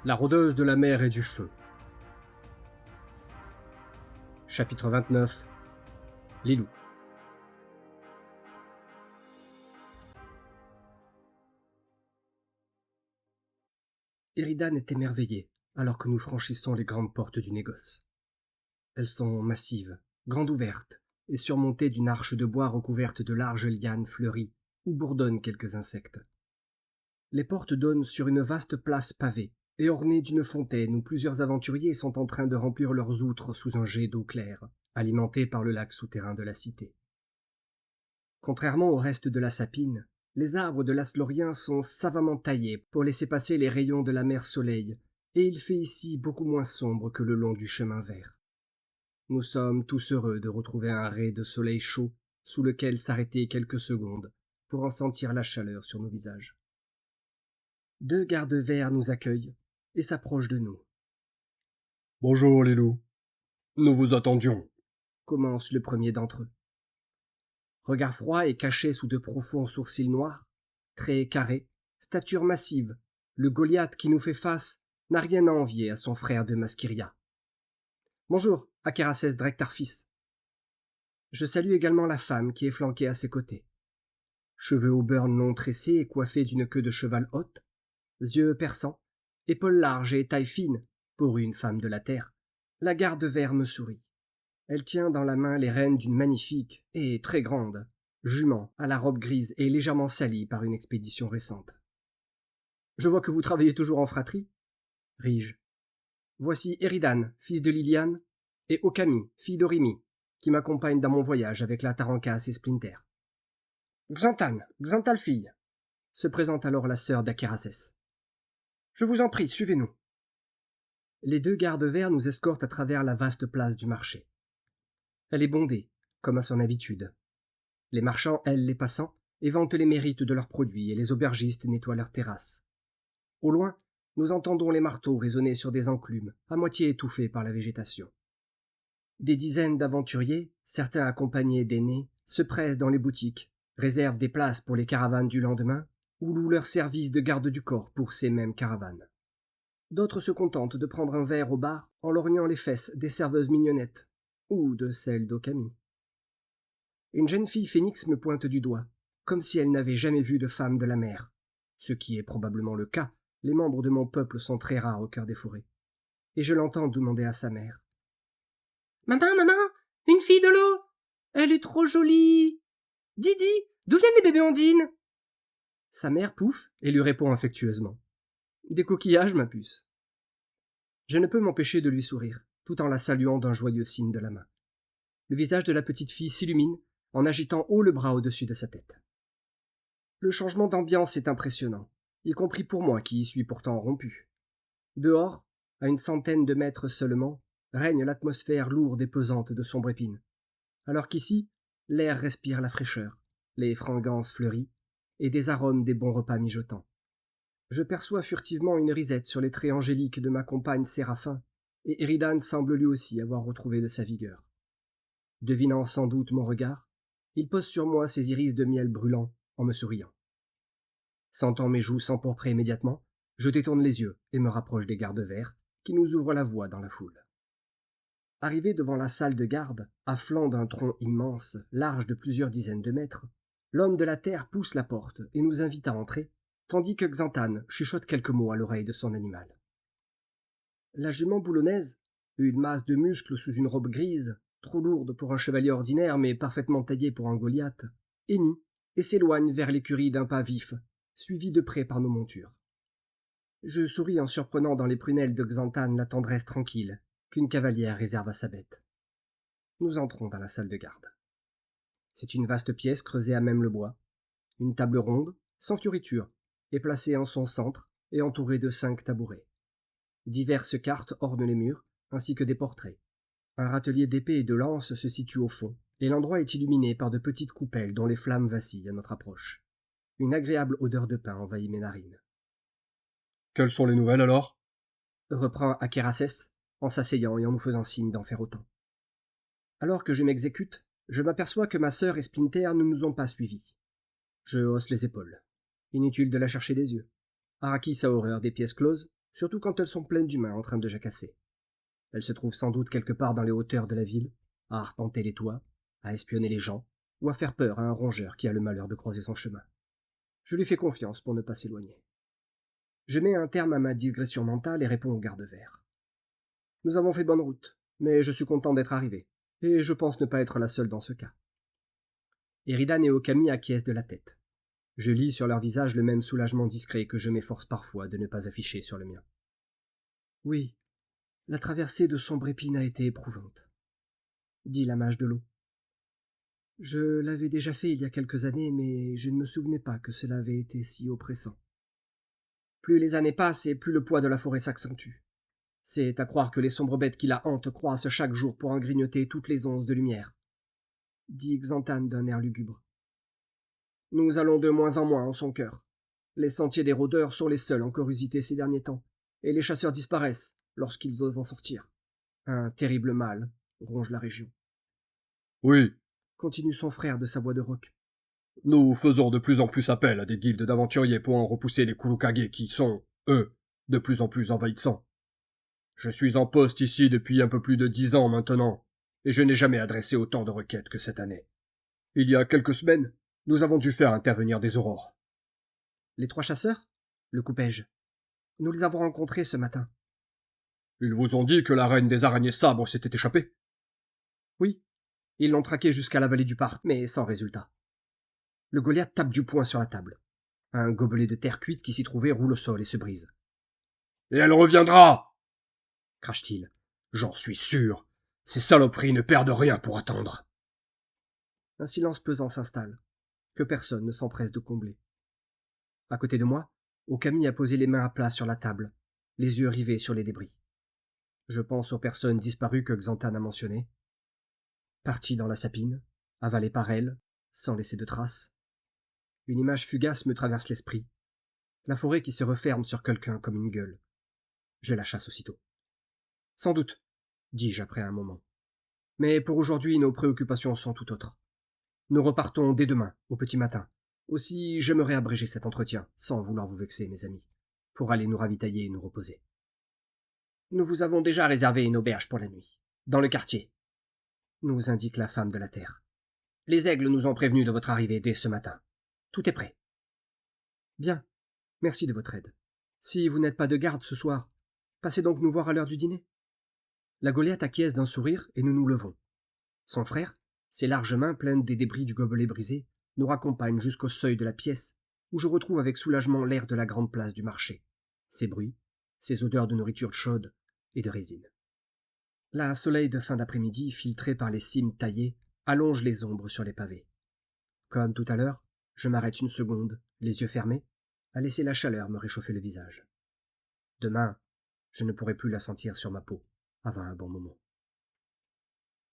La rôdeuse de la mer et du feu. Chapitre 29. Les loups. Eridan est émerveillée alors que nous franchissons les grandes portes du négoce. Elles sont massives, grandes ouvertes, et surmontées d'une arche de bois recouverte de larges lianes fleuries où bourdonnent quelques insectes. Les portes donnent sur une vaste place pavée et ornée d'une fontaine où plusieurs aventuriers sont en train de remplir leurs outres sous un jet d'eau claire, alimenté par le lac souterrain de la cité. Contrairement au reste de la sapine, les arbres de l'Aslorien sont savamment taillés pour laisser passer les rayons de la mer Soleil, et il fait ici beaucoup moins sombre que le long du chemin vert. Nous sommes tous heureux de retrouver un ray de soleil chaud sous lequel s'arrêter quelques secondes pour en sentir la chaleur sur nos visages. 2 gardes verts nous accueillent et s'approchent de nous. « Bonjour les loups. Nous vous attendions. » commence le premier d'entre eux. Regard froid et caché sous de profonds sourcils noirs, traits carrés, stature massive, le Goliath qui nous fait face n'a rien à envier à son frère de Maskyria. Bonjour, Akerasès Drektarfis. Je salue également la femme qui est flanquée à ses côtés. Cheveux au burn long tressés et coiffés d'une queue de cheval haute, yeux perçants, épaules larges et taille fine, pour une femme de la terre, la garde vert me sourit. Elle tient dans la main les rênes d'une magnifique et très grande jument à la robe grise et légèrement salie par une expédition récente. « Je vois que vous travaillez toujours en fratrie, » ris-je. « Voici Eridan, fils de Liliane, et Okami, fille d'Orimi, qui m'accompagne dans mon voyage avec la Tarankas et Splinter. »« Xantan, Xantalfille » se présente alors la sœur d'Akerasès. « Je vous en prie, suivez-nous. » Les 2 gardes verts nous escortent à travers la vaste place du marché. Elle est bondée, comme à son habitude. Les marchands aident les passants et vantent les mérites de leurs produits et les aubergistes nettoient leurs terrasses. Au loin, nous entendons les marteaux résonner sur des enclumes, à moitié étouffés par la végétation. Des dizaines d'aventuriers, certains accompagnés d'aînés, se pressent dans les boutiques, réservent des places pour les caravanes du lendemain ou louent leur service de garde du corps pour ces mêmes caravanes. D'autres se contentent de prendre un verre au bar en lorgnant les fesses des serveuses mignonnettes, ou de celles d'Okami. Une jeune fille phénix me pointe du doigt, comme si elle n'avait jamais vu de femme de la mer, ce qui est probablement le cas, les membres de mon peuple sont très rares au cœur des forêts. Et je l'entends demander à sa mère. « Maman, une fille de l'eau! Elle est trop jolie! Didi, d'où viennent les bébés ondines ?» Sa mère pouffe et lui répond affectueusement. « Des coquillages, ma puce. » Je ne peux m'empêcher de lui sourire, tout en la saluant d'un joyeux signe de la main. Le visage de la petite fille s'illumine en agitant haut le bras au-dessus de sa tête. Le changement d'ambiance est impressionnant, y compris pour moi qui y suis pourtant rompu. Dehors, à une centaine de mètres seulement, règne l'atmosphère lourde et pesante de sombre épine, alors qu'ici, l'air respire la fraîcheur, les fragrances fleuries et des arômes des bons repas mijotants. Je perçois furtivement une risette sur les traits angéliques de ma compagne Séraphin, et Eridan semble lui aussi avoir retrouvé de sa vigueur. Devinant sans doute mon regard, il pose sur moi ses iris de miel brûlant en me souriant. Sentant mes joues s'empourprer immédiatement, je détourne les yeux et me rapproche des gardes verts qui nous ouvrent la voie dans la foule. Arrivé devant la salle de garde, à flanc d'un tronc immense, large de plusieurs dizaines de mètres, l'homme de la terre pousse la porte et nous invite à entrer, tandis que Xantan chuchote quelques mots à l'oreille de son animal. La jument boulonnaise, une masse de muscles sous une robe grise, trop lourde pour un chevalier ordinaire mais parfaitement taillée pour un Goliath, hennit et s'éloigne vers l'écurie d'un pas vif, suivi de près par nos montures. Je souris en surprenant dans les prunelles de Xantan la tendresse tranquille qu'une cavalière réserve à sa bête. Nous entrons dans la salle de garde. C'est une vaste pièce creusée à même le bois. Une table ronde, sans fioriture, est placée en son centre et entourée de 5 tabourets. Diverses cartes ornent les murs, ainsi que des portraits. Un râtelier d'épées et de lances se situe au fond, et l'endroit est illuminé par de petites coupelles dont les flammes vacillent à notre approche. Une agréable odeur de pain envahit mes narines. « Quelles sont les nouvelles alors ?» reprend Akerasès, en s'asseyant et en nous faisant signe d'en faire autant. Alors que je m'exécute, je m'aperçois que ma sœur et Splinter ne nous ont pas suivis. Je hausse les épaules. Inutile de la chercher des yeux. Arrakis a horreur des pièces closes, surtout quand elles sont pleines d'humains en train de jacasser. Elles se trouvent sans doute quelque part dans les hauteurs de la ville, à arpenter les toits, à espionner les gens, ou à faire peur à un rongeur qui a le malheur de croiser son chemin. Je lui fais confiance pour ne pas s'éloigner. Je mets un terme à ma digression mentale et réponds au garde-vert. Nous avons fait bonne route, mais je suis content d'être arrivé, et je pense ne pas être la seule dans ce cas. Eridan et Okami acquiescent de la tête. Je lis sur leur visage le même soulagement discret que je m'efforce parfois de ne pas afficher sur le mien. Oui, la traversée de Sombrépine a été éprouvante, dit la mage de l'eau. Je l'avais déjà fait il y a quelques années, mais je ne me souvenais pas que cela avait été si oppressant. Plus les années passent et plus le poids de la forêt s'accentue. C'est à croire que les sombres bêtes qui la hantent croissent chaque jour pour en grignoter toutes les onces de lumière, dit Xanthan d'un air lugubre. Nous allons de moins en moins en son cœur. Les sentiers des rôdeurs sont les seuls encore usités ces derniers temps, et les chasseurs disparaissent lorsqu'ils osent en sortir. Un terrible mal ronge la région. Oui, continue son frère de sa voix de roc. Nous faisons de plus en plus appel à des guildes d'aventuriers pour en repousser les Kulukage qui sont, eux, de plus en plus envahissants. Je suis en poste ici depuis un peu plus de 10 ans maintenant, et je n'ai jamais adressé autant de requêtes que cette année. Il y a quelques semaines, nous avons dû faire intervenir des aurores. Les 3 chasseurs ? Le coupai-je. Nous les avons rencontrés ce matin. Ils vous ont dit que la reine des araignées sabres s'était échappée ? Oui. Ils l'ont traquée jusqu'à la vallée du parc, mais sans résultat. Le Goliath tape du poing sur la table. Un gobelet de terre cuite qui s'y trouvait roule au sol et se brise. « Et elle reviendra !» crache-t-il. « J'en suis sûr. Ces saloperies ne perdent rien pour attendre. » Un silence pesant s'installe, que personne ne s'empresse de combler. À côté de moi, Okami a posé les mains à plat sur la table, les yeux rivés sur les débris. Je pense aux personnes disparues que Xanthan a mentionnées, parties dans la sapine, avalées par elle, sans laisser de traces. Une image fugace me traverse l'esprit. La forêt qui se referme sur quelqu'un comme une gueule. Je la chasse aussitôt. Sans doute, dis-je après un moment. Mais pour aujourd'hui, nos préoccupations sont tout autres. Nous repartons dès demain, au petit matin. Aussi, j'aimerais abréger cet entretien, sans vouloir vous vexer, mes amis, pour aller nous ravitailler et nous reposer. Nous vous avons déjà réservé une auberge pour la nuit, dans le quartier, nous indique la femme de la terre. Les aigles nous ont prévenus de votre arrivée dès ce matin. Tout est prêt. Bien, merci de votre aide. Si vous n'êtes pas de garde ce soir, passez donc nous voir à l'heure du dîner. La Goliath acquiesce d'un sourire et nous nous levons. Son frère, ses larges mains pleines des débris du gobelet brisé, nous raccompagne jusqu'au seuil de la pièce, où je retrouve avec soulagement l'air de la grande place du marché, ses bruits, ses odeurs de nourriture chaude et de résine. La soleil de fin d'après-midi, filtré par les cimes taillées, allonge les ombres sur les pavés. Comme tout à l'heure, je m'arrête une seconde, les yeux fermés, à laisser la chaleur me réchauffer le visage. Demain, je ne pourrai plus la sentir sur ma peau, avant un bon moment.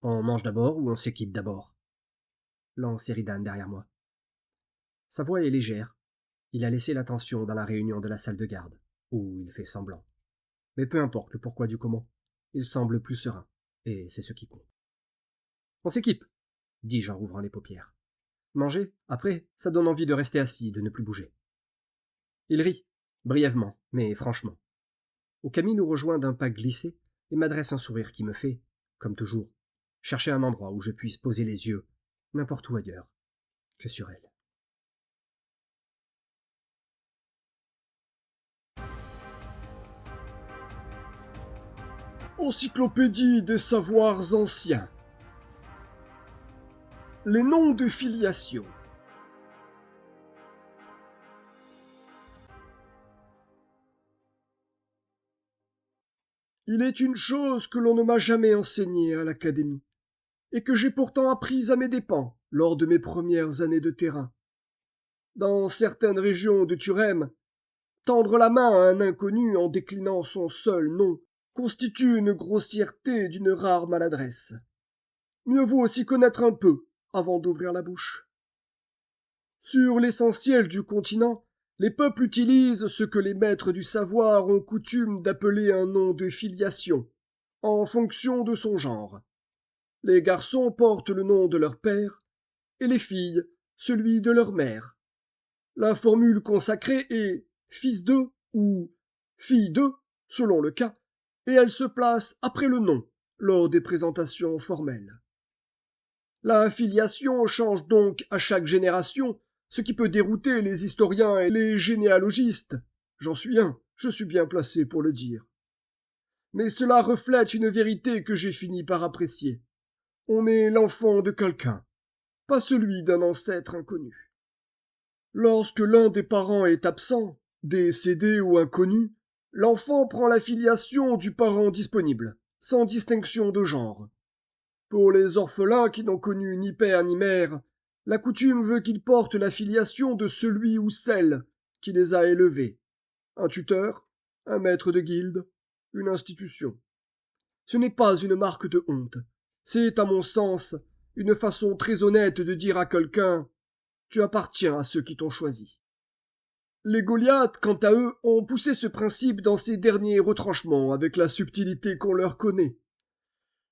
On mange d'abord ou on s'équipe d'abord ? Lance Eridan derrière moi. Sa voix est légère. Il a laissé l'attention dans la réunion de la salle de garde, où il fait semblant. Mais peu importe le pourquoi du comment, il semble plus serein, et c'est ce qui compte. On s'équipe, dis-je en rouvrant les paupières. Manger, après, ça donne envie de rester assis, de ne plus bouger. Il rit, brièvement, mais franchement. Okami nous rejoint d'un pas glissé et m'adresse un sourire qui me fait, comme toujours, chercher un endroit où je puisse poser les yeux, n'importe où ailleurs, que sur elle. Encyclopédie des savoirs anciens. Les noms de filiation. Il est une chose que l'on ne m'a jamais enseignée à l'académie, et que j'ai pourtant apprise à mes dépens lors de mes premières années de terrain. Dans certaines régions de Thurem, tendre la main à un inconnu en déclinant son seul nom constitue une grossièreté d'une rare maladresse. Mieux vaut aussi connaître un peu avant d'ouvrir la bouche. Sur l'essentiel du continent, les peuples utilisent ce que les maîtres du savoir ont coutume d'appeler un nom de filiation, en fonction de son genre. Les garçons portent le nom de leur père, et les filles celui de leur mère. La formule consacrée est « fils de » ou « fille de » selon le cas, et elle se place après le nom, lors des présentations formelles. La filiation change donc à chaque génération, ce qui peut dérouter les historiens et les généalogistes. J'en suis un, je suis bien placé pour le dire. Mais cela reflète une vérité que j'ai fini par apprécier. On est l'enfant de quelqu'un, pas celui d'un ancêtre inconnu. Lorsque l'un des parents est absent, décédé ou inconnu, l'enfant prend la filiation du parent disponible, sans distinction de genre. Pour les orphelins qui n'ont connu ni père ni mère, la coutume veut qu'ils portent la filiation de celui ou celle qui les a élevés. Un tuteur, un maître de guilde, une institution. Ce n'est pas une marque de honte. C'est, à mon sens, une façon très honnête de dire à quelqu'un « Tu appartiens à ceux qui t'ont choisi ». Les Goliaths, quant à eux, ont poussé ce principe dans ses derniers retranchements avec la subtilité qu'on leur connaît.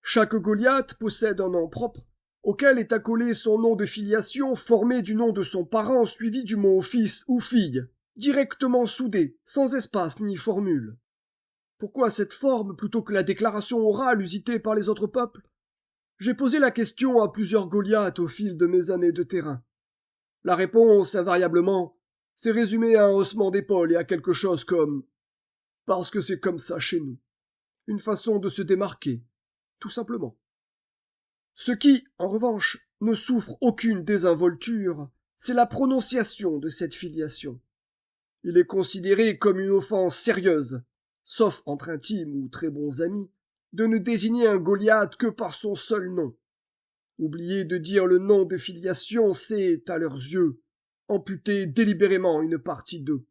Chaque Goliath possède un nom propre, auquel est accolé son nom de filiation formé du nom de son parent suivi du mot fils ou fille, directement soudé, sans espace ni formule. Pourquoi cette forme plutôt que la déclaration orale usitée par les autres peuples? J'ai posé la question à plusieurs Goliaths au fil de mes années de terrain. La réponse, invariablement, s'est résumée à un haussement d'épaule et à quelque chose comme « parce que c'est comme ça chez nous ». Une façon de se démarquer, tout simplement. Ce qui, en revanche, ne souffre aucune désinvolture, c'est la prononciation de cette filiation. Il est considéré comme une offense sérieuse, sauf entre intimes ou très bons amis, de ne désigner un Goliath que par son seul nom. Oublier de dire le nom de filiation, c'est, à leurs yeux, amputer délibérément une partie d'eux.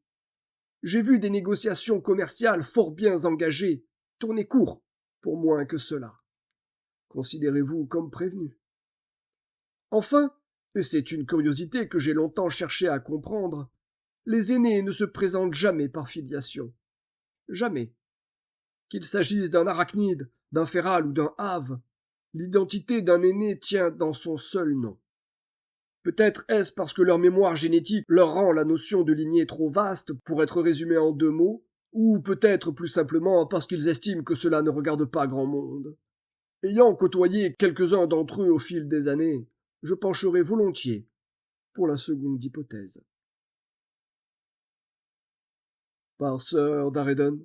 J'ai vu des négociations commerciales fort bien engagées tourner court pour moins que cela. Considérez-vous comme prévenu. Enfin, et c'est une curiosité que j'ai longtemps cherché à comprendre, les aînés ne se présentent jamais par filiation. Jamais. Qu'il s'agisse d'un arachnide, d'un féral ou d'un have, l'identité d'un aîné tient dans son seul nom. Peut-être est-ce parce que leur mémoire génétique leur rend la notion de lignée trop vaste pour être résumée en 2 mots, ou peut-être plus simplement parce qu'ils estiment que cela ne regarde pas grand monde. Ayant côtoyé quelques-uns d'entre eux au fil des années, je pencherai volontiers pour la seconde hypothèse. Par Sir Darredon,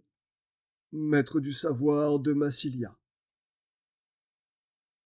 maître du savoir de Massilia.